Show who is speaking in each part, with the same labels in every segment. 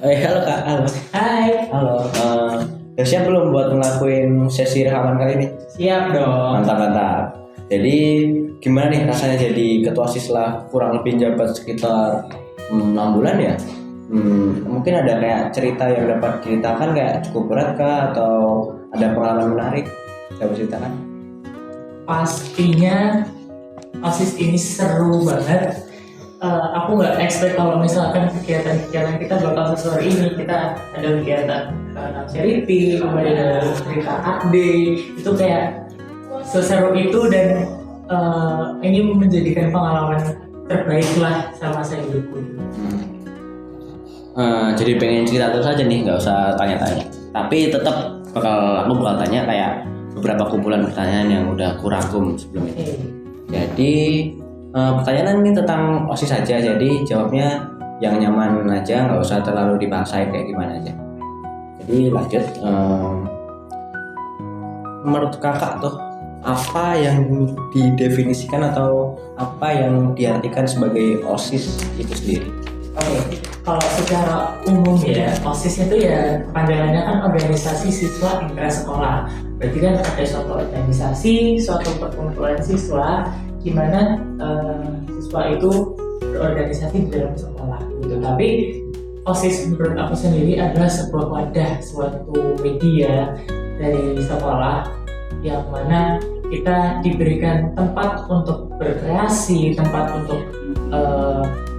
Speaker 1: Halo Kak, halo.
Speaker 2: Hai,
Speaker 1: Halo. Udah siap belum buat ngelakuin sesi rekaman kali ini?
Speaker 2: siap dong.
Speaker 1: Mantap, mantap. Jadi gimana nih rasanya jadi ketua OSIS lah kurang lebih jabat sekitar 6 bulan ya? Mungkin ada kayak cerita yang dapat diceritakan kayak cukup berat kah atau ada pengalaman menarik dapat ceritakan?
Speaker 2: Pastinya OSIS ini seru banget. Aku nggak expect kalau misalkan kegiatan-kegiatan kita bakal sesuai ini. Kita ada kegiatan charity, kemudian ada cerita update. Itu kayak seseru itu dan ini menjadikan pengalaman terbaik lah sama saya hidupku.
Speaker 1: Jadi pengen cerita terus aja nih, nggak usah tanya-tanya. Tapi tetap aku bakal tanya kayak beberapa kumpulan pertanyaan yang udah kurangkum sebelum ini. Jadi pertanyaan ini tentang OSIS saja, jadi jawabnya yang nyaman aja, nggak usah terlalu dipaksain kayak gimana aja. Jadi lanjut, menurut kakak tuh apa yang didefinisikan atau apa yang diartikan sebagai OSIS itu sendiri?
Speaker 2: Oke, kalau secara umum ya, OSIS itu ya kepanjangannya kan organisasi siswa intrasekolah. Berarti kan ada suatu organisasi, suatu perkumpulan siswa, di mana siswa itu berorganisasi di dalam sekolah gitu. Tapi OSIS menurut aku sendiri adalah sebuah wadah, suatu media dari sekolah yang mana kita diberikan tempat untuk berkreasi, tempat untuk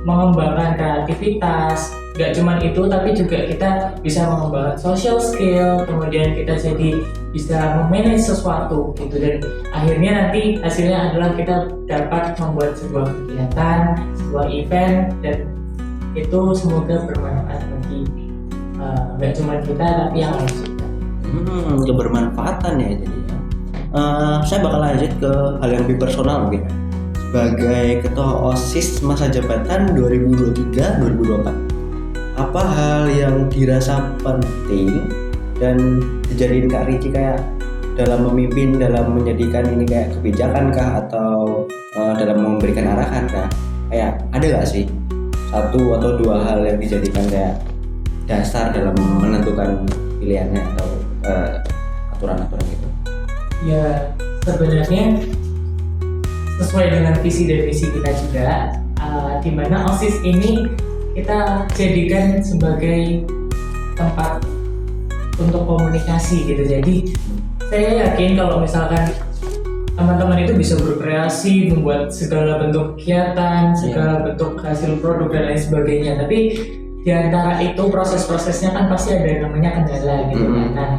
Speaker 2: mengembangkan kreativitas. Gak cuma itu, tapi juga kita bisa mengembangkan social skill, kemudian kita jadi bisa memanage sesuatu gitu, dan akhirnya nanti hasilnya adalah kita dapat membuat sebuah kegiatan, sebuah event, dan itu semoga bermanfaat bagi gak cuma kita tapi yang lain juga.
Speaker 1: Kebermanfaatan ya jadinya. Saya bakal lanjut ke hal yang lebih personal mungkin. Sebagai ketua OSIS masa jabatan 2023-2024, apa hal yang dirasa penting dan dijadiin Kak Riki kayak dalam memimpin, dalam menjadikan ini kayak kebijakan kah atau dalam memberikan arahan kah? Kayak ada gak sih satu atau dua hal yang dijadikan kayak dasar dalam menentukan pilihannya atau aturan-aturan gitu?
Speaker 2: Ya sebenarnya sesuai dengan visi dan misi kita juga, di mana OSIS ini kita jadikan sebagai tempat untuk komunikasi gitu. Jadi saya yakin kalau misalkan teman-teman itu bisa berkreasi, membuat segala bentuk kegiatan, segala bentuk hasil produk dan lain sebagainya. Tapi di antara itu proses-prosesnya kan pasti ada yang namanya kendala gitu kan. Nah,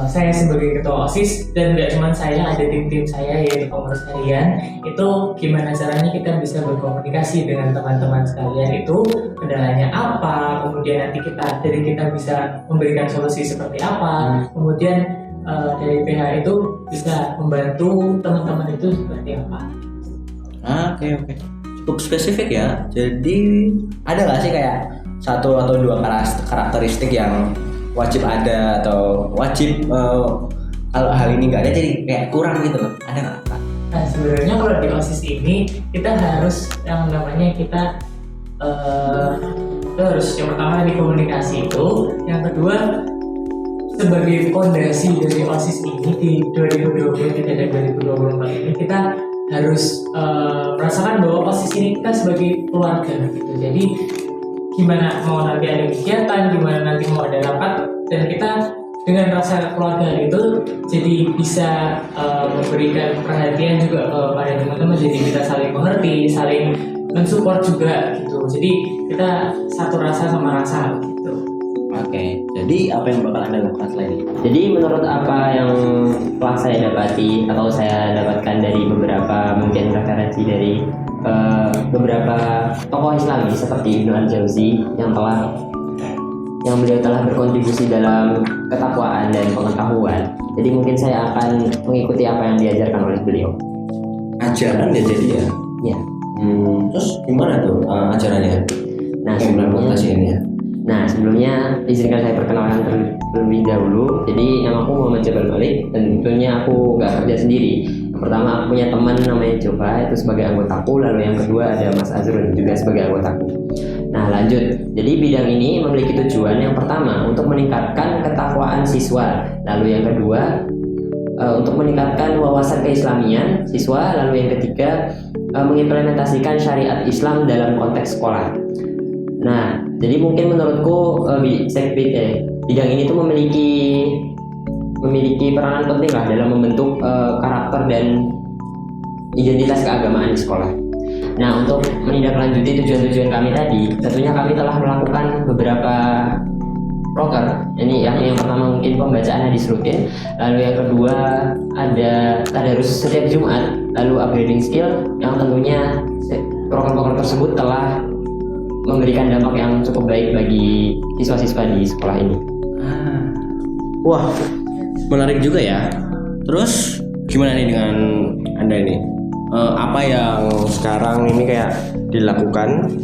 Speaker 2: saya sebagai ketua OSIS dan nggak cuma saya, ada tim-tim saya yaitu pengurus harian, itu gimana caranya kita bisa berkomunikasi dengan teman-teman sekalian, itu kendalanya apa, kemudian nanti kita bisa memberikan solusi seperti apa, kemudian dari PH itu bisa membantu teman-teman itu seperti apa.
Speaker 1: Oke. Cukup spesifik ya. Jadi ada nggak sih kayak satu atau dua karakteristik yang wajib ada atau wajib kalau hal ini nggak ada jadi kayak kurang gitu loh, ada nggak Kak?
Speaker 2: Nah sebenarnya kalau di OSIS ini kita harus yang namanya kita harus yang pertama di komunikasi itu, yang kedua sebagai fondasi dari OSIS ini di 2023 dan 2024 ini kita harus merasakan bahwa OSIS ini kita sebagai keluarga gitu. Jadi gimana mau nanti ada kegiatan, gimana nanti mau ada rapat, dan kita dengan rasa keluarga itu jadi bisa memberikan perhatian juga kepada teman-teman, jadi kita saling mengerti, saling mensupport juga gitu. Jadi kita satu rasa sama rasa gitu.
Speaker 1: Oke, jadi apa yang bakal Anda lakukan selain itu?
Speaker 3: Jadi menurut apa yang telah saya dapati atau saya dapatkan dari beberapa mungkin referensi dari beberapa tokoh Islami seperti Ibnu Al-Jauzi yang beliau telah berkontribusi dalam ketakwaan dan pengetahuan. Jadi mungkin saya akan mengikuti apa yang diajarkan oleh beliau.
Speaker 1: Ajaran ya jadi ya?
Speaker 3: Ya.
Speaker 1: Terus gimana tuh ajarannya?
Speaker 3: Nah,
Speaker 1: sebelumnya
Speaker 3: sebelumnya izinkan saya perkenalkan terlebih dahulu. Jadi yang aku Muhammad Jabal Malik, dan tentunya aku nggak kerja sendiri. Pertama aku punya teman namanya Jova itu sebagai anggotaku, lalu yang kedua ada Mas Azrul juga sebagai anggotaku. Nah lanjut, jadi bidang ini memiliki tujuan yang pertama untuk meningkatkan ketakwaan siswa, lalu yang kedua untuk meningkatkan wawasan keislamian siswa, lalu yang ketiga mengimplementasikan syariat Islam dalam konteks sekolah. Nah, jadi mungkin menurutku bidang ini tuh memiliki peranan penting lah dalam membentuk karakter dan identitas keagamaan di sekolah. Nah, untuk menindaklanjuti tujuan-tujuan kami tadi, tentunya kami telah melakukan beberapa proker. Ini yang pertama mungkin pembacaan hadis rutin, lalu yang kedua ada tadarus setiap Jumat, lalu upgrading skill yang tentunya proker-proker tersebut telah memberikan dampak yang cukup baik bagi siswa-siswa di sekolah ini.
Speaker 1: Wah, menarik juga ya. Terus gimana nih dengan Anda ini? Apa yang sekarang ini kayak dilakukan?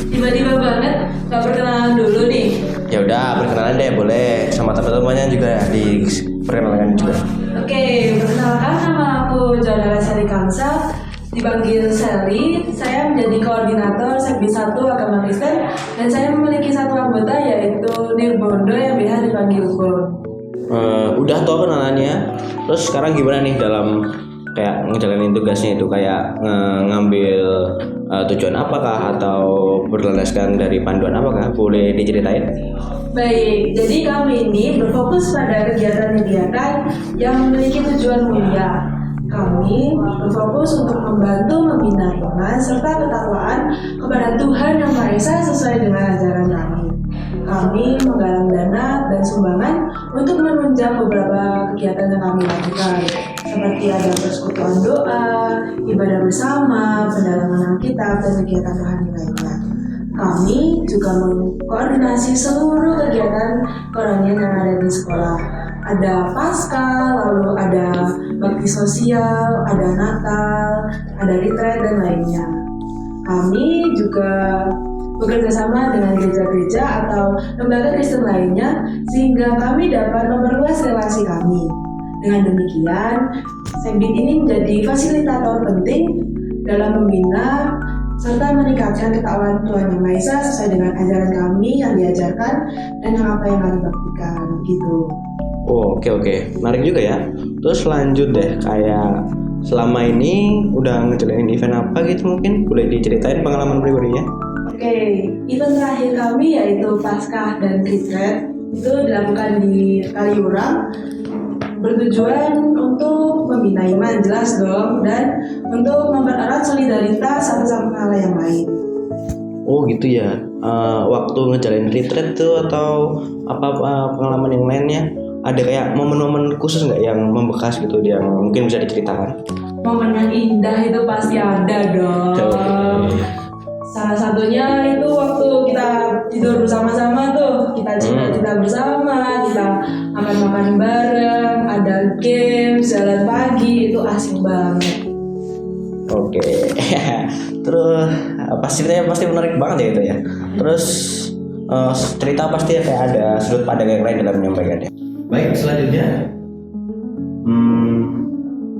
Speaker 4: Tiba-tiba banget, gak perkenalan dulu nih.
Speaker 1: Ya udah, perkenalan deh, boleh sama teman-temannya juga diperkenalkan juga.
Speaker 4: Oke, perkenalkan nama aku Jodara Sari Kamsa, dipanggil Sally. Saya menjadi koordinator Sekbi 1 Agama Kristen dan saya memiliki satu anggota yaitu Nirbondo yang biasa dipanggil Pur.
Speaker 1: Udah tuh kenalannya. Terus sekarang gimana nih dalam kayak ngejalanin tugasnya itu, kayak ngambil tujuan apakah atau berlandaskan dari panduan apakah? Boleh diceritain?
Speaker 4: Baik, jadi kami ini berfokus pada kegiatan-kegiatan yang memiliki tujuan mulia. Kami berfokus untuk membantu membina iman serta ketakwaan kepada Tuhan Yang Maha Esa sesuai dengan ajaran kami. Kami menggalang dana dan sumbangan untuk menunjang beberapa kegiatan yang kami lakukan, seperti ada persekutuan doa, ibadah bersama, pendalaman Alkitab, dan kegiatan rohani lainnya. Kami juga mengkoordinasi seluruh kegiatan kerohanian yang ada di sekolah. Ada Paskah, lalu ada bakti sosial, ada Natal, ada retreat, dan lainnya. Kami juga bekerja sama dengan gereja-gereja atau lembaga Kristen lainnya sehingga kami dapat memperluas relasi kami. Dengan demikian, Sekbid ini menjadi fasilitator penting dalam membina serta meningkatkan ketakwaan Tuhan Yang Maha Esa sesuai dengan ajaran kami yang diajarkan dan apa yang kami baktikan gitu.
Speaker 1: Oh, oke. Menarik juga ya. Terus lanjut deh, kayak selama ini udah ngejalanin event apa gitu, mungkin boleh diceritain pengalaman pribadinya?
Speaker 4: Oke, event terakhir kami yaitu Paskah dan Retreat itu dilakukan di Kaliurang, bertujuan untuk membina iman, jelas dong, dan untuk mempererat solidaritas satu sama yang lain.
Speaker 1: Oh gitu ya. Waktu ngejalanin retreat tuh atau apa pengalaman yang lainnya, ada kayak momen-momen khusus nggak yang membekas gitu, yang mungkin bisa diceritakan?
Speaker 4: Momen yang indah itu pasti ada dong. Salah satunya itu waktu kita tidur bersama-sama tuh, kita cerita bersama, kita makan-makan bareng, ada games, jalan pagi, itu asik banget.
Speaker 1: Oke. Terus ceritanya pasti menarik banget ya itu ya. Terus cerita pasti kayak ada sudut pandang yang lain dalam menyampaikannya. Baik, selanjutnya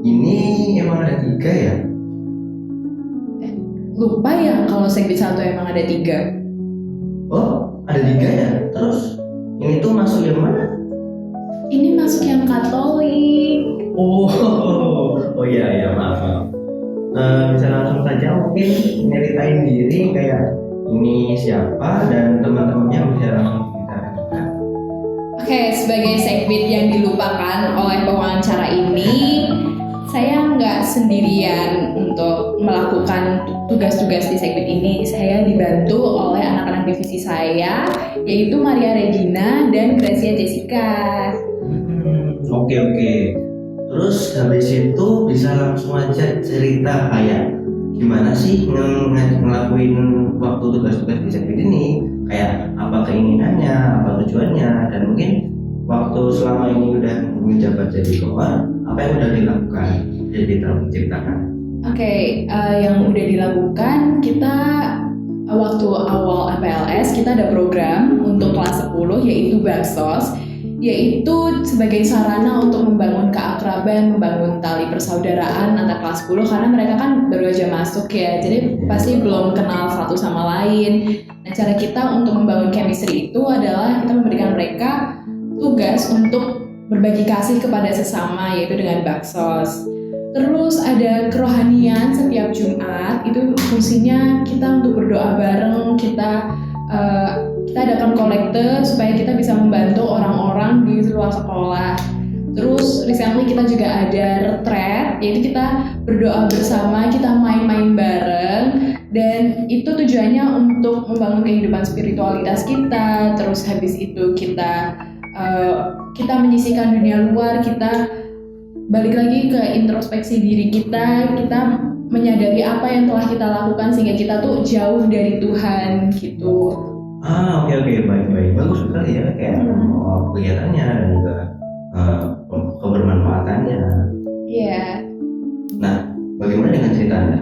Speaker 1: ini emang ada 3 ya?
Speaker 5: Lupa ya kalau Sekbid 1 emang ada 3.
Speaker 1: Oh, ada 3 ya? Terus ini tuh masuk yang mana?
Speaker 5: Ini masuk yang Katolik.
Speaker 1: Oh iya, maaf. Bisa langsung saja mungkin nyeritain diri, kayak ini siapa dan teman-temannya bisa langsung kita.
Speaker 5: Oke, sebagai Sekbid yang dilupakan oleh pewawancara ini, saya nggak sendirian untuk melakukan tugas-tugas di Sekbid ini. Saya dibantu oleh anak-anak divisi saya, yaitu Maria Regina dan Gracia Jessica.
Speaker 1: Oke. Terus habis itu bisa langsung aja cerita kayak gimana sih ngelakuin waktu tugas-tugas di Sekbid ini, kayak apa keinginannya, apa tujuannya, dan mungkin waktu selama ini udah menjabat jadi ketua, apa yang udah dilakukan, jadi tolong ceritakan.
Speaker 5: Oke, yang udah dilakukan, kita waktu awal MPLS kita ada program untuk kelas 10 yaitu Baksos, yaitu sebagai sarana untuk membangun keakraban membangun tali persaudaraan antar kelas 10 karena mereka kan baru aja masuk ya, jadi pasti belum kenal satu sama lain. Nah, cara kita untuk membangun chemistry itu adalah kita memberikan mereka tugas untuk berbagi kasih kepada sesama, yaitu dengan baksos. Terus ada kerohanian setiap Jumat, itu fungsinya kita untuk berdoa bareng, kita adakan kolekte supaya kita bisa membantu orang-orang di luar sekolah. Terus recently kita juga ada retreat, yaitu kita berdoa bersama, kita main-main bareng, dan itu tujuannya untuk membangun kehidupan spiritualitas kita. Terus habis itu kita menyisihkan dunia luar, kita balik lagi ke introspeksi diri kita menyadari apa yang telah kita lakukan sehingga kita tuh jauh dari Tuhan gitu.
Speaker 1: Oke, baik, bagus sekali ya, kayak kegiatannya dan juga kebermanfaatannya.
Speaker 5: Iya.
Speaker 1: Nah, bagaimana dengan cerita Anda?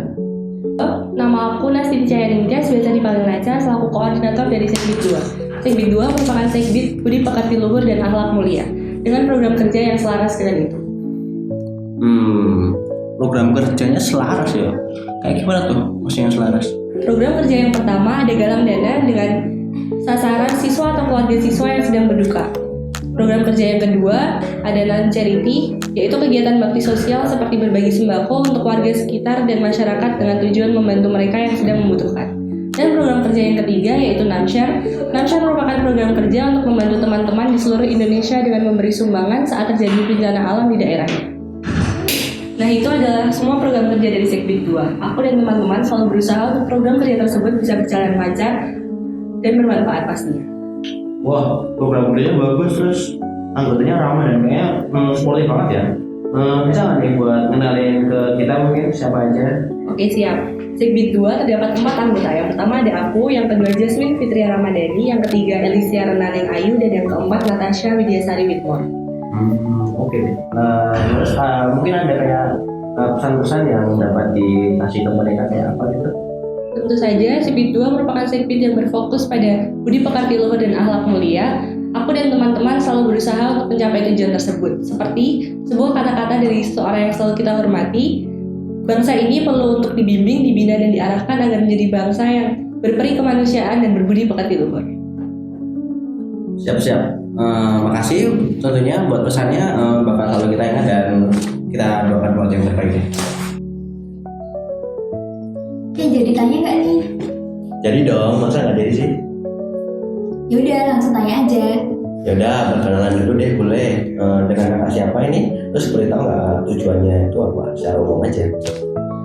Speaker 6: Nama aku Nasti Cahyadiningtyas, biasa dipanggil Naca, selaku koordinator dari Segbit 2. Segbit 2 merupakan Segbit Budi Pekerti Luhur dan Akhlak Mulia dengan program kerja yang selaras dengan itu.
Speaker 1: Program kerjanya selaras ya? Kayak gimana tuh maksudnya selaras?
Speaker 6: Program kerja yang pertama ada galang dana dengan sasaran siswa atau keluarga siswa yang sedang berduka. Program kerja yang kedua ada non-charity, yaitu kegiatan bakti sosial seperti berbagi sembako untuk warga sekitar dan masyarakat dengan tujuan membantu mereka yang sedang membutuhkan. Dan program kerja yang ketiga yaitu Namshare. Namshare merupakan program kerja untuk membantu teman-teman di seluruh Indonesia dengan memberi sumbangan saat terjadi bencana alam di daerahnya. Nah, itu adalah semua program kerja dari Segbit 2. Aku dan teman-teman selalu berusaha untuk program kerja tersebut bisa berjalan lancar dan bermanfaat pastinya.
Speaker 1: Wah, program kerjanya bagus, terus anggotanya ramah dan kayaknya sportif banget ya. Bisa nggak nih buat kenalin ke kita mungkin siapa aja?
Speaker 6: Oke, siap. Segbit 2 terdapat 4 anggota. Yang pertama ada aku, yang kedua Jasmine Fitria Ramadhani, yang ketiga Elisia Renaneng Ayu, dan yang keempat Natasha Widyasari Whitmore.
Speaker 1: Oke. Terus mungkin ada kayak pesan-pesan yang dapat dikasih ke mereka kayak apa gitu?
Speaker 6: Tentu saja, Segbit 2 merupakan Segbit yang berfokus pada budi pekerti luhur dan akhlak mulia. Aku dan teman-teman selalu berusaha untuk mencapai tujuan tersebut. Seperti sebuah kata-kata dari seseorang yang selalu kita hormati, bangsa ini perlu untuk dibimbing, dibina, dan diarahkan agar menjadi bangsa yang berperi kemanusiaan dan berbudi pekerti luhur.
Speaker 1: Siap. Makasih tentunya buat pesannya, bakal selalu kita ingat dan kita doakan buat yang terbaik.
Speaker 7: Oke, jadi tanya nggak nih?
Speaker 1: Jadi dong, masa nggak jadi sih?
Speaker 7: Yaudah, langsung tanya aja.
Speaker 1: Yaudah, perkenalan dulu deh, boleh. Dengan kakak siapa ini? Terus boleh tahu nggak tujuannya itu apa? Secara umum aja.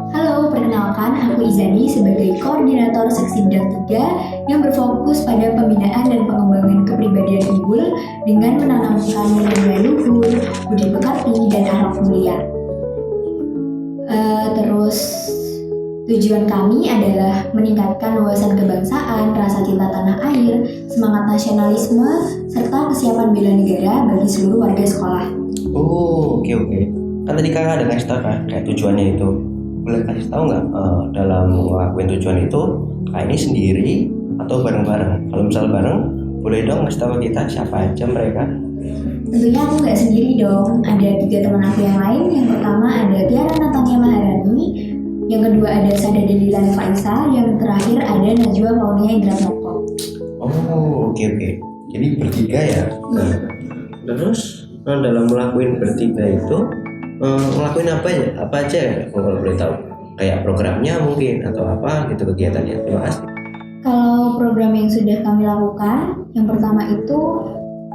Speaker 7: Halo, perkenalkan aku Izani sebagai koordinator seksi bidang 3 yang berfokus pada pembinaan dan pengembangan kepribadian unggul dengan menanamkan nilai luhur, budi pekerti, dan akhlak mulia. Terus tujuan kami adalah meningkatkan wawasan kebangsaan, rasa cinta tanah air, semangat nasionalisme, serta kesiapan bela negara bagi seluruh warga sekolah.
Speaker 1: Oke. Kan tadi kakak ada kasih tahu kan kayak tujuannya itu. Boleh kasih tahu nggak dalam ngelakuin tujuan itu kakak ini sendiri atau bareng-bareng? Kalau misal bareng, boleh dong kasih tahu kita siapa aja mereka?
Speaker 7: Tentunya aku nggak sendiri dong, ada 3 teman aku yang lain. Yang pertama ada Tiara Natania Maharani, yang kedua ada Sada Delilan Faisa, yang terakhir ada Najwa Maunia Indramoko.
Speaker 1: Oke. Jadi bertiga ya. Terus dalam melakukan bertiga itu ngelakuin apa aja kalau boleh tahu? Kayak programnya mungkin atau apa gitu kegiatannya. Terima kasih.
Speaker 7: Kalau program yang sudah kami lakukan, yang pertama itu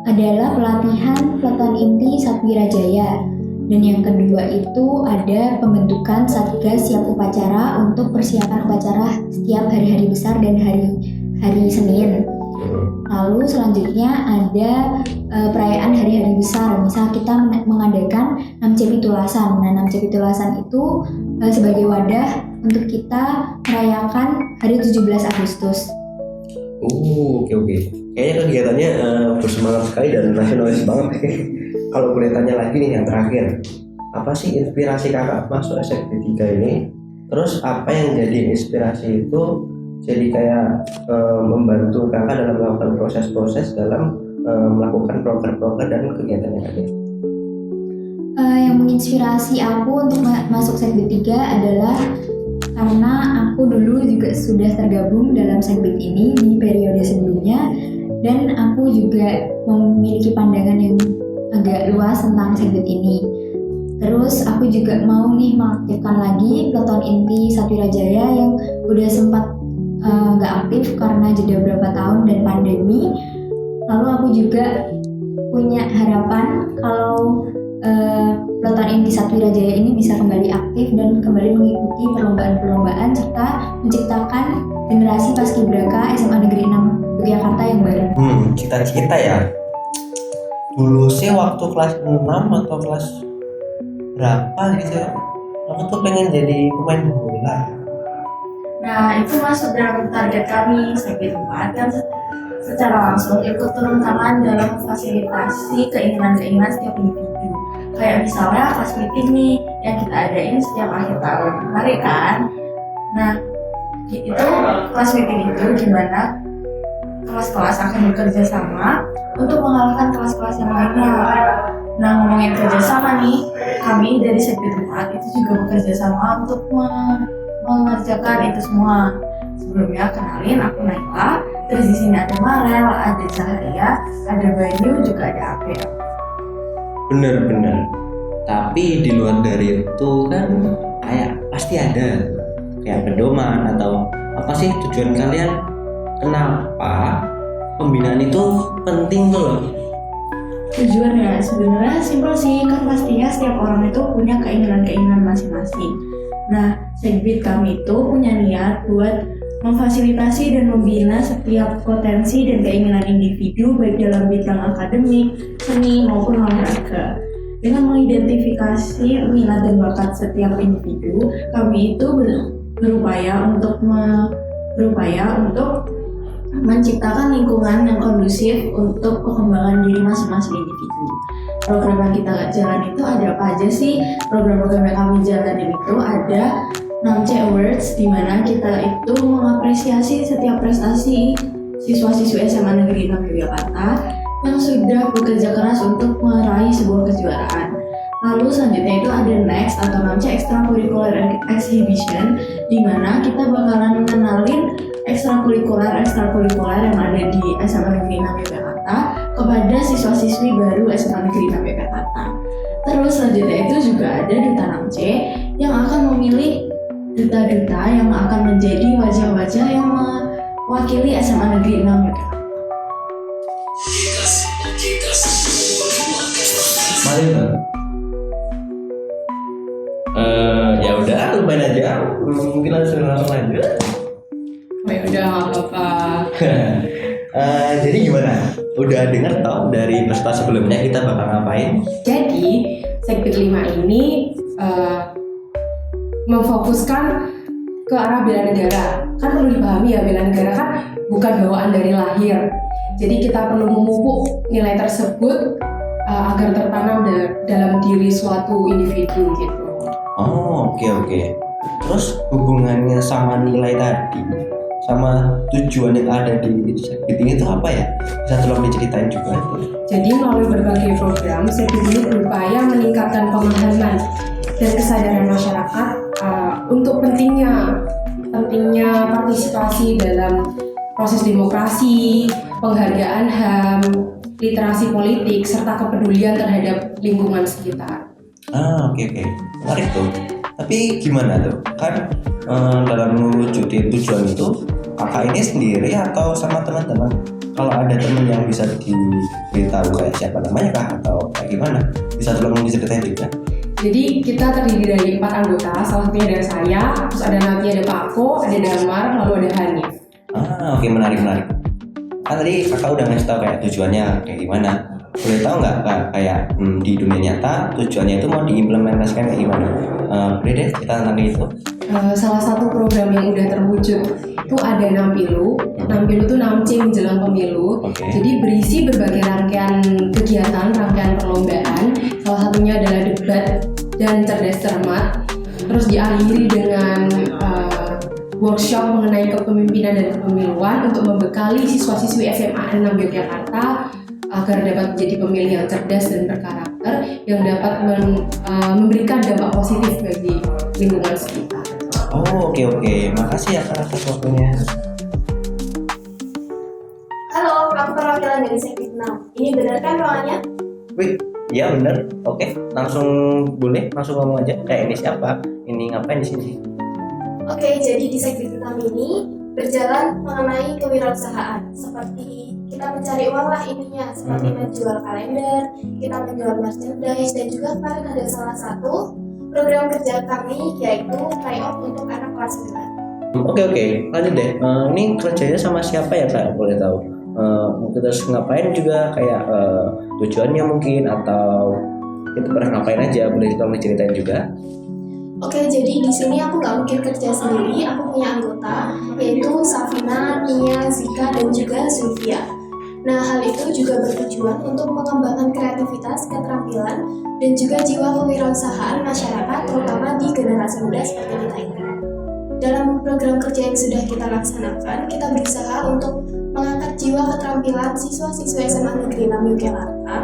Speaker 7: adalah pelatihan Peleton Inti Satwira Jaya, dan yang kedua itu ada pembentukan Satgas Siap Upacara untuk persiapan upacara setiap hari-hari besar dan hari Senin. Lalu selanjutnya ada perayaan hari-hari besar, misal kita mengadakan Namce Pitulasan. Nah, Namce Pitulasan itu sebagai wadah untuk kita merayakan hari 17 Agustus.
Speaker 1: Oke. Kayaknya kegiatannya bersemangat sekali dan nasionalis banget. Kalau boleh tanya lagi nih yang terakhir, apa sih inspirasi kakak masuk SFB 3 ini? Terus apa yang jadi inspirasi itu jadi kayak membantu kakak dalam melakukan proses-proses dalam melakukan program-program dan kegiatan yang ada?
Speaker 7: Yang menginspirasi aku untuk masuk Segbit 3 adalah karena aku dulu juga sudah tergabung dalam Segbit ini di periode sebelumnya, dan aku juga memiliki pandangan yang agak luas tentang Segbit ini. Terus aku juga mau nih mengaktifkan lagi Peleton Inti Satwirajaya yang udah sempat nggak aktif karena jeda beberapa tahun dan pandemi. Lalu aku juga punya harapan kalau Peleton Inti Satwirajaya ini bisa kembali aktif dan kembali mengikuti perlombaan-perlombaan serta menciptakan generasi paskibraka SMA Negeri 6 Yogyakarta yang baru.
Speaker 1: Cita-cita ya. Dulu sih waktu kelas 6 atau kelas berapa gitu, aku tuh pengen jadi pemain bola.
Speaker 8: Nah, itu masuk dalam target kami Segbit 4 kan secara langsung ikut turun tangan dalam memfasilitasi keinginan-keinginan setiap individu. Kayak misalnya kelas meeting nih yang kita adain setiap akhir tahun, menarik kan? Nah, itu kelas meeting itu gimana kelas-kelas akan bekerja sama untuk mengalahkan kelas-kelas yang lainnya. Nah, ngomongin kerjasama nih, kami dari Segbit 4 itu juga bekerja sama untuk mengerjakan itu semua. Sebelumnya kenalin, aku Naila. Terus di sini ada Marel, ada Zaharia, ada Bayu, juga ada Apel.
Speaker 1: Bener. Tapi di luar dari itu kan kayak pasti ada kayak pedoman atau apa sih tujuan kalian? Kenapa pembinaan itu penting tuh loh?
Speaker 8: Tujuannya sebenarnya simpel sih, kan pastinya setiap orang itu punya keinginan-keinginan masing-masing. Nah, Segbit kami itu punya niat buat memfasilitasi dan membina setiap potensi dan keinginan individu baik dalam bidang akademik, seni maupun olahraga. Dengan mengidentifikasi minat dan bakat setiap individu, kami itu berupaya untuk menciptakan lingkungan yang kondusif untuk pengembangan diri masing-masing individu. Program yang kita jalan itu ada apa aja sih? Program-program yang kami jalanin itu ada 6C Awards, di mana kita itu mengapresiasi setiap prestasi siswa-siswi SMA Negeri 6 Yogyakarta yang sudah bekerja keras untuk meraih sebuah kejuaraan. Lalu selanjutnya itu ada Next atau 6C Extracurricular Exhibition, di mana kita bakalan mengenalin ekstrakurikuler yang ada di SMA Negeri 6 Yogyakarta kepada siswa-siswi baru SMA Negeri 6 Yogyakarta. Terus selanjutnya itu juga ada Duta 6C yang akan memilih duta-duta yang akan menjadi wajah-wajah yang mewakili SMA Negeri 6 Yogyakarta.
Speaker 1: Mari bang. Ya udah, lupain aja. Mungkin langsung aja.
Speaker 5: Oh ya udah nggak apa-apa.
Speaker 1: Jadi gimana? Udah dengar tau dari peserta sebelumnya kita bakal ngapain?
Speaker 9: Jadi Segbit 5 ini memfokuskan ke arah bela negara. Kan perlu dipahami ya, bela negara kan bukan bawaan dari lahir. Jadi kita perlu memupuk nilai tersebut agar tertanam dalam diri suatu individu gitu.
Speaker 1: Oh, oke. Terus hubungannya sama nilai tadi, sama tujuan yang ada di Segbit ini itu apa ya? Bisa tolong diceritain juga tuh.
Speaker 9: Jadi melalui berbagai program, Segbit ini berupaya meningkatkan pemahaman dan kesadaran masyarakat untuk pentingnya partisipasi dalam proses demokrasi, penghargaan HAM, literasi politik, serta kepedulian terhadap lingkungan sekitar.
Speaker 1: Oke. Menarik tuh. Tapi gimana tuh? Kan dalam mewujudin tujuan itu kakak ini sendiri atau sama teman-teman? Kalau ada teman yang bisa diberitahu kayak siapa namanya kah atau kayak gimana? Bisa tolong diceritain juga.
Speaker 9: Jadi kita terdiri dari 4 anggota, salah satunya ada saya, terus ada Nati, ada Pak Ako, ada Damar, lalu ada Hanif.
Speaker 1: Oke, menarik. Kan tadi kakak udah ngasih tahu kayak tujuannya kayak gimana. Boleh tahu nggak kak kayak di dunia nyata tujuannya itu mau diimplementasikan kayak gimana? Boleh deh kita tentang itu.
Speaker 9: Salah satu program yang udah terwujud itu ada Nampilu. Nampilu itu 6C menjelang pemilu.
Speaker 1: Oke.
Speaker 9: Jadi berisi berbagai rangkaian kegiatan, rangkaian perlombaan. Salah satunya adalah debat dan cerdas cermat. Terus diakhiri dengan workshop mengenai kepemimpinan dan kepemiluan untuk membekali siswa-siswi SMA 6 Yogyakarta agar dapat menjadi pemilih yang cerdas dan berkarakter. yang dapat memberikan dampak positif bagi lingkungan sekitar.
Speaker 1: Oh, oke. Makasih ya Kak atas waktunya.
Speaker 8: Halo, aku perwakilan dari Sekbid 6. Ini benar kan ruangannya?
Speaker 1: Wih, iya bener. Oke, langsung ngomong aja. Kayak ini siapa? Ini ngapain di sini?
Speaker 8: Oke, jadi di Sekbid 6 ini berjalan mengenai kewirausahaan. Seperti kita mencari uang lah intinya, seperti menjual kalender, kita menjual merchandise, dan juga kemarin ada salah satu program kerja kami yaitu tryout untuk anak kelas 9.
Speaker 1: Oke, lanjut deh. Ini kerjanya sama siapa ya Kak? Boleh tahu? Terus ngapain juga kayak tujuannya mungkin atau itu pernah ngapain aja? Boleh tolong diceritain juga?
Speaker 8: Oke, jadi di sini aku nggak mungkin kerja sendiri. Aku punya anggota yaitu Safina, Nia, Zika, dan juga Sylvia. Nah, hal itu juga bertujuan untuk mengembangkan kreativitas, keterampilan, dan juga jiwa kewirausahaan masyarakat, terutama di generasi muda seperti kita ini. Dalam program kerja yang sudah kita laksanakan, kita berusaha untuk mengangkat jiwa keterampilan siswa-siswa SMA Negeri 6 Yogyakarta.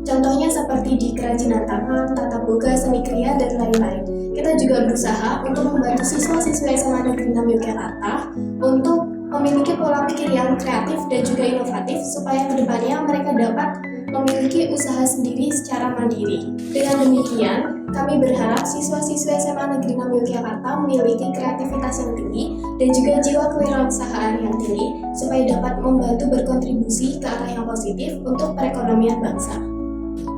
Speaker 8: Contohnya seperti di kerajinan tangan, tata boga, seni kriya, dan lain-lain. Kita juga berusaha untuk membantu siswa-siswa SMA Negeri 6 Yogyakarta untuk memiliki pola pikir yang kreatif dan juga inovatif supaya kedepannya mereka dapat memiliki usaha sendiri secara mandiri. Dengan demikian, kami berharap siswa-siswa SMA Negeri 6 Yogyakarta memiliki kreativitas yang tinggi dan juga jiwa kewirausahaan yang tinggi supaya dapat membantu berkontribusi ke arah yang positif untuk perekonomian bangsa.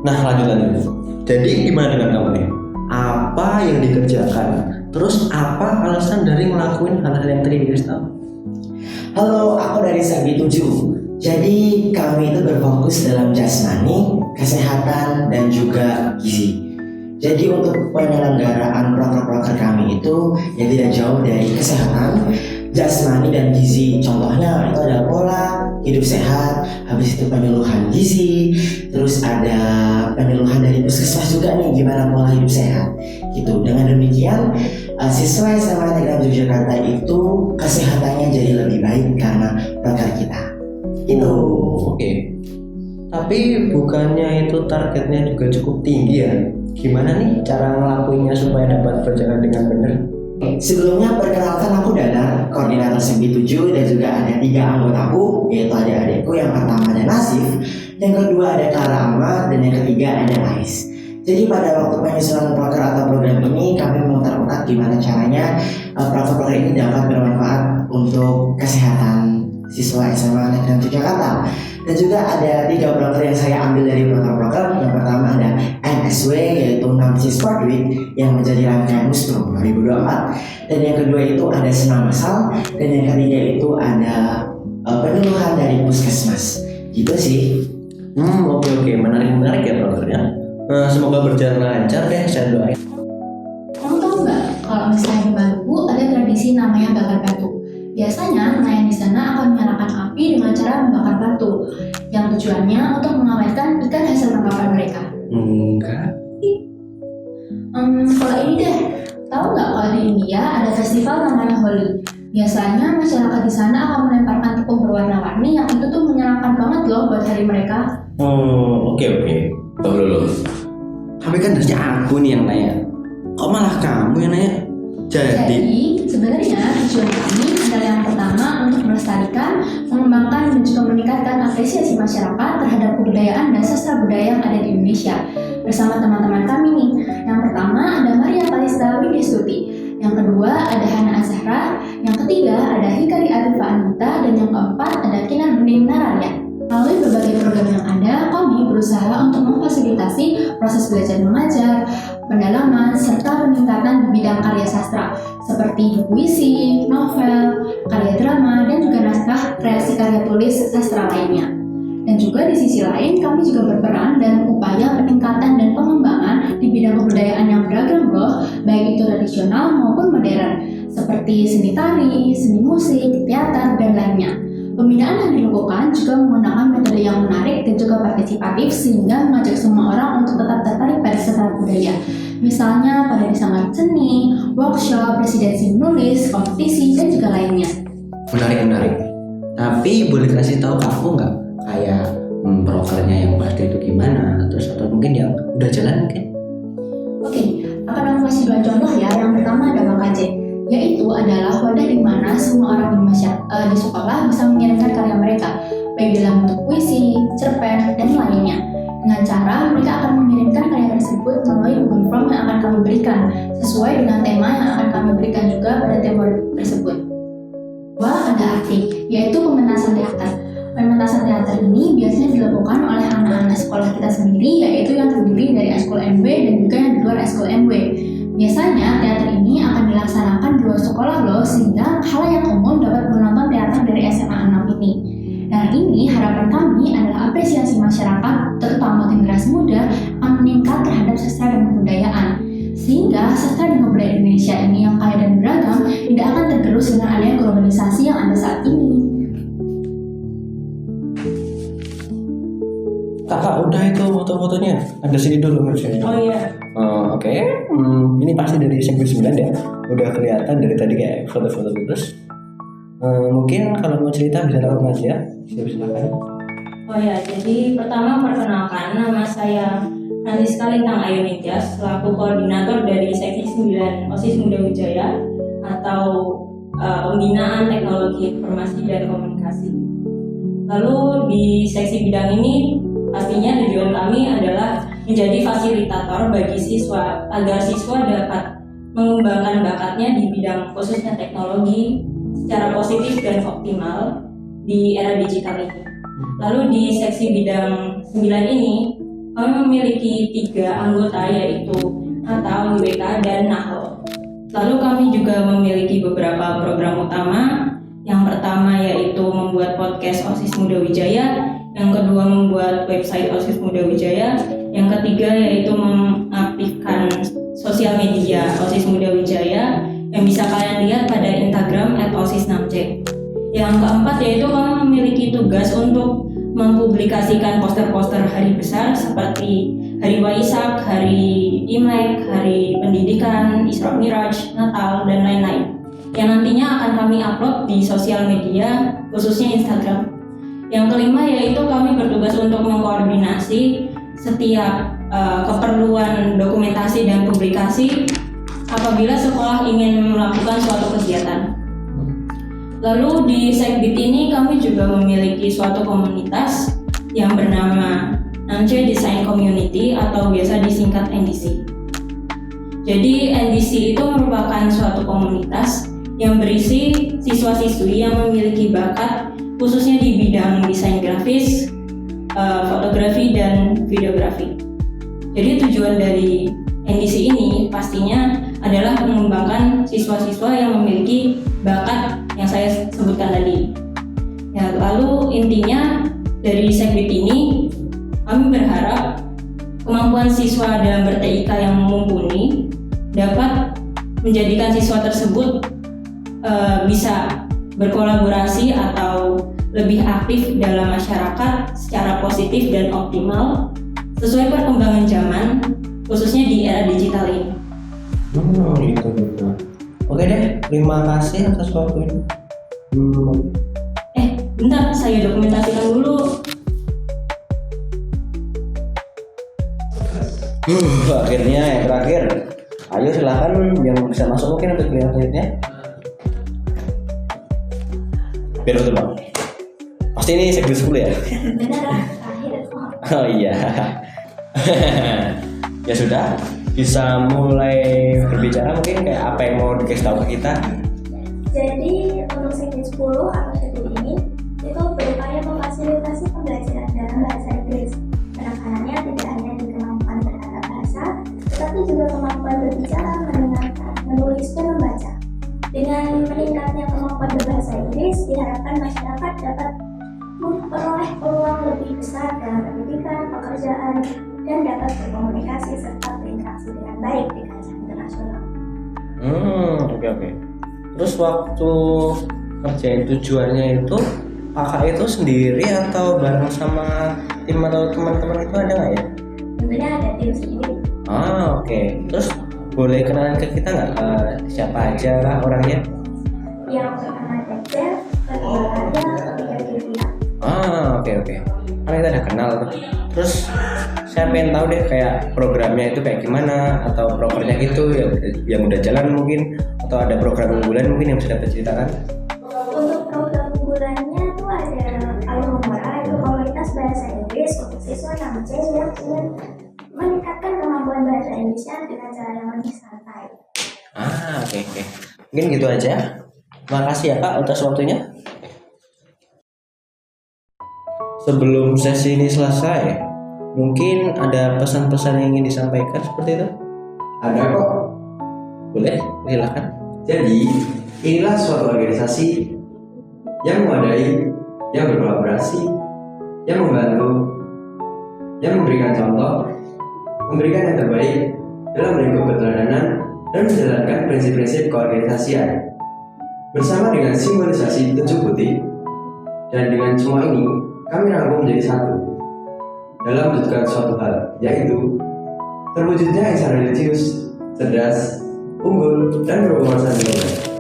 Speaker 1: Nah, lanjut. Jadi gimana dengan kamu nih? Apa yang dikerjakan? Terus apa alasan dari ngelakuin hal-hal yang tadi dikasih tahu?
Speaker 10: Halo, aku dari Sekbid 7. Jadi kami itu berfokus dalam jasmani, kesehatan, dan juga gizi. Jadi untuk penyelenggaraan proker-proker kami itu yang tidak jauh dari kesehatan, jasmani, dan gizi. Contohnya itu ada pola hidup sehat, habis itu penyuluhan gizi, terus ada penyuluhan dari puskesmas juga nih gimana pola hidup sehat. Gitu. Dengan demikian siswa SMA Negeri Yogyakarta itu kesehatannya jadi lebih baik karena proker kita. Itu.
Speaker 1: Oke. Tapi bukannya itu targetnya juga cukup tinggi ya? Gimana nih cara ngelakuinnya supaya dapat berjalan dengan benar?
Speaker 10: Sebelumnya perkenalkan aku Dana, koordinator Sekbid 7 dan juga ada 3 anggotaku, yaitu ada adikku yang pertama ada Nasif, yang kedua ada Clara Ahmad, dan yang ketiga ada Ais. Jadi pada waktu penyusunan proker atau program ini kami memutar-mutar gimana caranya proker-proker ini dapat bermanfaat untuk kesehatan siswa SMA Negeri Yogyakarta. Dan juga ada 3 proker yang saya ambil dari proker-proker. Yang pertama ada NSW yaitu Namsi Sport Week yang menjadi rangkaian Muspro 2024. Dan yang kedua itu ada senam masal. Dan yang ketiga itu ada penyuluhan dari puskesmas. Gitu sih.
Speaker 1: Oke. Menarik ya prokernya. Semoga berjalan lancar deh, saya doain.
Speaker 7: Kamu tahu nggak kalau misalnya di Maluku ada tradisi namanya bakar batu? Biasanya nelayan di sana akan menyalakan api dengan cara membakar batu, yang tujuannya untuk mengawetkan ikan hasil tangkapan mereka.
Speaker 1: Enggak.
Speaker 7: Kalau ini deh, tahu nggak kalau di India ada festival namanya Holi? Biasanya masyarakat di sana akan melemparkan tepung berwarna-warni yang itu tuh menyenangkan banget loh buat hari mereka.
Speaker 1: Oke. Tunggu dulu. Tapi kan harusnya aku nih yang nanya. Kok malah kamu yang nanya?
Speaker 7: Jadi sebenarnya tujuan kami adalah yang pertama untuk melestarikan, mengembangkan, dan juga meningkatkan apresiasi masyarakat terhadap kebudayaan dan sastra budaya yang ada di Indonesia bersama teman-teman kami nih. Yang pertama ada Maria Kalista Widyastuti, yang kedua ada Hana Azhara, yang ketiga ada Hikari Arifa Anita, dan yang keempat ada Kinar Bening Nararya. Melalui berbagai program yang ada, kami berusaha untuk memfasilitasi proses belajar mengajar, pendalaman, serta peningkatan di bidang karya sastra seperti puisi, novel, karya drama, dan juga naskah kreasi karya tulis sastra lainnya. Dan juga di sisi lain, kami juga berperan dalam upaya peningkatan dan pengembangan di bidang kebudayaan yang beragam loh, baik itu tradisional maupun modern, seperti seni tari, seni musik, teater, dan lainnya. Pembinaan yang dilakukan juga menggunakan metode yang menarik dan juga partisipatif sehingga mengajak semua orang untuk tetap tertarik pada sastra budaya. Misalnya pada desain seni, workshop, residensi menulis, kompetisi, dan juga lainnya.
Speaker 1: Menarik. Tapi boleh kasih tahu aku nggak? Kayak prokernya yang pasti itu gimana, terus atau mungkin yang udah jalan mungkin.
Speaker 7: Oke, akan aku kasih 2 contoh ya. Yang pertama ada KKJ, yaitu adalah wadah di mana semua orang di sekolah bisa mengirimkan karya mereka, baik dalam bentuk puisi, cerpen, dan lainnya. Dengan cara mereka akan mengirimkan karya tersebut melalui Google Form yang akan kami berikan, sesuai dengan tema yang akan kami berikan juga pada tema tersebut. Ada arti, yaitu pementasan teater. Pementasan teater ini biasanya dilakukan oleh anak-anak sekolah kita sendiri, yaitu yang terdiri dari Eskul MW dan juga yang di luar Eskul MW. Biasanya teater ini akan dilaksanakan di luar sekolah loh, sehingga khalayak umum dapat menonton teater dari SMA 6 ini. Dan ini harapan kami adalah apresiasi masyarakat, terutama generasi muda, akan meningkat terhadap sastra dan kebudayaan. Sehingga sastra dan kebudayaan Indonesia ini yang kaya dan beragam tidak akan tergerus dengan adanya globalisasi yang ada saat ini.
Speaker 1: Kakak udah itu foto-fotonya, ada sini dulu harusnya.
Speaker 2: Oh iya.
Speaker 1: Oke. Ini pasti dari segmen 9 ya, udah kelihatan dari tadi kayak foto-foto terus. Mungkin kalau mau cerita bisa langsung aja, silakan.
Speaker 11: Oh ya, jadi pertama perkenalkan, nama saya Francisca Lintang Ayu Nitya, selaku koordinator dari Seksi 9 OSIS Muda Wijaya atau Pembinaan Teknologi Informasi dan Komunikasi. Lalu di seksi bidang ini pastinya tujuan kami adalah menjadi fasilitator bagi siswa agar siswa dapat mengembangkan bakatnya di bidang khususnya teknologi secara positif dan optimal di era digital ini. Lalu di seksi bidang 9 ini kami memiliki 3 anggota, yaitu Nata, WK, dan Nahlo. Lalu kami juga memiliki beberapa program utama. Yang pertama yaitu membuat podcast OSIS Muda Wijaya, yang kedua membuat website OSIS Muda Wijaya, yang ketiga yaitu mengaktifkan sosial media OSIS Muda Wijaya yang bisa kalian lihat pada Instagram @osis6c. Yang keempat yaitu kami memiliki tugas untuk mempublikasikan poster-poster hari besar seperti Hari Waisak, Hari Imlek, Hari Pendidikan, Isra Miraj, Natal, dan lain-lain, yang nantinya akan kami upload di sosial media, khususnya Instagram. Yang kelima yaitu kami bertugas untuk mengkoordinasi setiap keperluan dokumentasi dan publikasi apabila sekolah ingin melakukan suatu kegiatan. Lalu di Sekbid ini kami juga memiliki suatu komunitas yang bernama Nance Design Community atau biasa disingkat NDC. Jadi NDC itu merupakan suatu komunitas yang berisi siswa-siswi yang memiliki bakat khususnya di bidang desain grafis, fotografi, dan videografi. Jadi tujuan dari NDC ini pastinya adalah mengembangkan siswa-siswa yang memiliki bakat yang saya sebutkan tadi. Ya, lalu intinya dari Sekbid ini kami berharap kemampuan siswa dalam ber-TIK yang mumpuni dapat menjadikan siswa tersebut bisa berkolaborasi atau lebih aktif dalam masyarakat secara positif dan optimal sesuai perkembangan zaman, khususnya di era digital ini.
Speaker 1: Gitu. Oke deh, terima kasih atas waktunya.
Speaker 11: Bentar, saya dokumentasikan dulu.
Speaker 1: Akhirnya yang terakhir. Ayo silakan yang bisa masuk mungkin untuk yang selanjutnya. Biar betul bang. Pasti ini segmen 10 ya? Oh iya. Ya sudah, bisa mulai berbicara mungkin kayak apa yang mau dikasih tahu ke kita.
Speaker 12: Jadi untuk segmen 10 atau segmen ini itu berupaya memfasilitasi pembelajaran dalam bahasa Inggris. Penekanannya tidak hanya di kemampuan berkata bahasa, tetapi juga kemampuan berbicara, mendengarkan, menulis, dan membaca. Dengan meningkatnya kemampuan berbahasa Inggris, diharapkan masyarakat dapat memperoleh peluang lebih besar dalam pendidikan, pekerjaan, dan dapat berkomunikasi serta berinteraksi dengan baik di kancah internasional.
Speaker 1: Oke. Terus waktu kerjain tujuannya itu kakak itu sendiri atau bareng sama tim atau teman-teman itu ada nggak ya?
Speaker 12: Tentunya ada tim sendiri.
Speaker 1: Oke. Terus boleh kenalan ke kita nggak siapa aja lah orangnya?
Speaker 12: Yang pertama Cecep, kedua ada, ketiga Kevia.
Speaker 1: Oke. karena kita udah kenal tuh. Terus saya pengen tahu deh kayak programnya itu kayak gimana, atau prokernya gitu yang udah jalan mungkin, atau ada program unggulan mungkin yang bisa dapat ceritakan.
Speaker 12: Untuk program unggulannya tuh ada Alumara, itu komunitas bahasa Inggris untuk siswa 6C yang ingin meningkatkan kemampuan bahasa Inggrisnya dengan cara yang lebih santai.
Speaker 1: Oke. Mungkin gitu aja. Makasih ya Kak atas waktunya. Sebelum sesi ini selesai, mungkin ada pesan-pesan yang ingin disampaikan seperti itu?
Speaker 13: Ada kok.
Speaker 1: Boleh, silakan.
Speaker 13: Jadi, inilah suatu organisasi yang memadai, yang berkolaborasi, yang membantu, yang memberikan contoh, memberikan yang terbaik dalam lingkup keteladanan dan menjalankan prinsip-prinsip keorganisasian. Bersama dengan simbolisasi tujuh putih, dan dengan semua ini, kami rangkum menjadi satu dalam menunjukkan suatu hal, yaitu terwujudnya insan religius, cerdas, unggul, dan berwawasan luas.